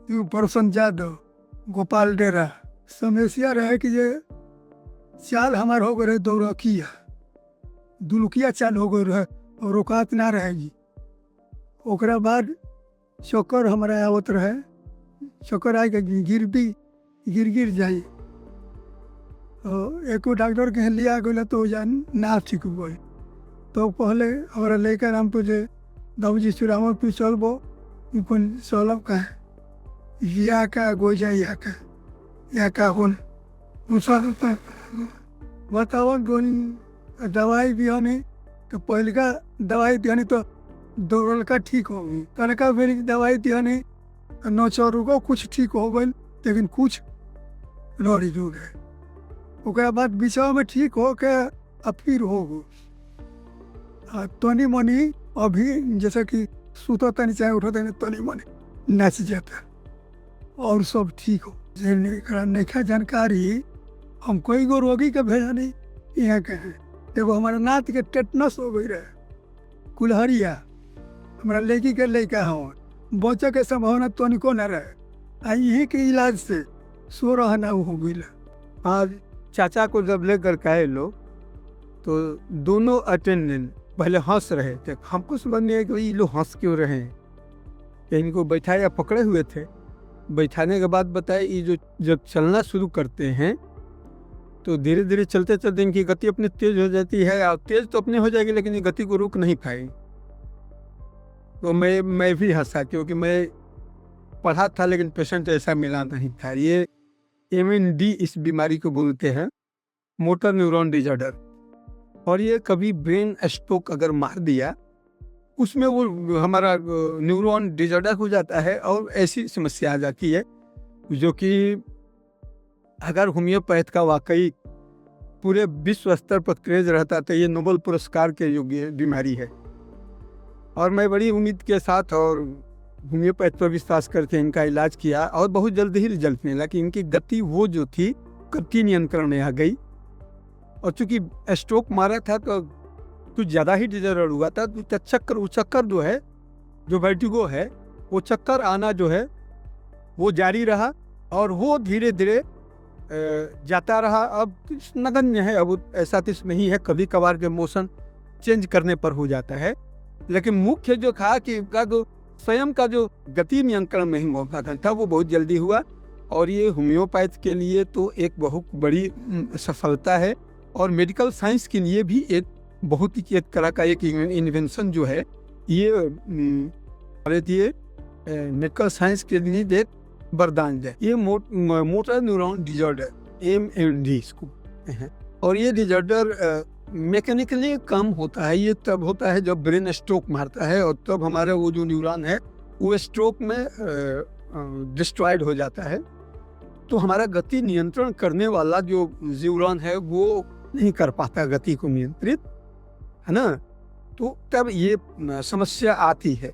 Person Yadav Gopal डेरा समस्या रहे कि जे चाल हमार हो गए रहे दौड़किया दुलुकिया चाल हो गए रहे और रोकात ना रहेगी। ओकरा बाद चक्कर हमारा आवत रहे, चक्कर आए के गिर जाई। एको डॉक्टर के लिया गया तो जान ना ठीक हुए। तो पहले हमारा लेकर हम तुझे दाऊजी चुराव पी चलबो चलब का या का गो जाए या का होन बताओ दवाई दिहनी तो पहल का दवाई दिहनी तो दौड़ल का ठीक हो गई, तनका फिर दवाई दिहनी नौचरू को कुछ ठीक हो गई लेकिन कुछ लड़ी जुड़ है। ओकरा बाद बिछाव में ठीक हो के अब फिर हो गो तनी मनी अभी जैसे कि सुतो तनी चाहे उठो तनी तनी मनी नच जाता और सब ठीक हो। नैखा जानकारी हम कोई गो रोगी के भेजा नहीं यहाँ के हैं। एगो हमारा नात के टेटनस हो गई रहे कुल्हरिया, हमारा लड़की के लड़का हो बच्चा के संभावना तनिको न रहे, यही के इलाज से 16 ना हो गई। आज चाचा को जब लेकर के आए लोग तो दोनों अटेंडेंट पहले हंस रहे थे। हमको समझ नहीं आया कि ये लोग हंस क्यों रहे हैं। इनको बैठाया पकड़े हुए थे, बैठाने के बाद बताए ये जो जब चलना शुरू करते हैं तो धीरे धीरे चलते चलते इनकी गति अपनी तेज हो जाती है और तेज तो अपनी हो जाएगी लेकिन ये गति को रोक नहीं पाएगी। तो मैं भी हंसा क्योंकि मैं पढ़ा था लेकिन पेशेंट ऐसा मिला नहीं था। ये MND इस बीमारी को बोलते हैं, मोटर न्यूरॉन डिजॉर्डर। और ये कभी ब्रेन स्ट्रोक अगर मार दिया उसमें वो हमारा न्यूरॉन डिजॉर्डर हो जाता है और ऐसी समस्या आ जाती है जो कि अगर होम्योपैथ का वाकई पूरे विश्व स्तर पर क्रेज रहता तो ये नोबेल पुरस्कार के योग्य बीमारी है। और मैं बड़ी उम्मीद के साथ और होम्योपैथ पर विश्वास करके इनका इलाज किया और बहुत जल्दी ही रिजल्ट मिला कि इनकी गति वो जो थी गति नियंत्रण में आ गई। और चूंकि स्ट्रोक मारा था तो कुछ ज़्यादा ही डिजॉर्डर हुआ था तो चक्कर जो है जो वर्टिगो है वो चक्कर आना जो है वो जारी रहा और वो धीरे धीरे जाता रहा। अब नगण्य है, अब ऐसा तो नहीं है, कभी कभार के मोशन चेंज करने पर हो जाता है। लेकिन मुख्य जो था कि का जो स्वयं का जो गति नियंत्रण में ही होता था वो बहुत जल्दी हुआ। और ये होम्योपैथ के लिए तो एक बहुत बड़ी सफलता है और मेडिकल साइंस के लिए भी एक बहुत ही एक तरह का एक इन्वेंशन जो है ये मेडिकल साइंस के लिए एक वरदान है। ये मोटर न्यूरॉन डिजॉर्डर MND इसको है। और ये डिजॉर्डर मैकेनिकली कम होता है, ये तब होता है जब ब्रेन स्ट्रोक मारता है और तब हमारा वो जो न्यूरॉन है वो स्ट्रोक में डिस्ट्रॉयड हो जाता है। तो हमारा गति नियंत्रण करने वाला जो न्यूरॉन है वो नहीं कर पाता गति को नियंत्रित, है ना। तो तब ये समस्या आती है।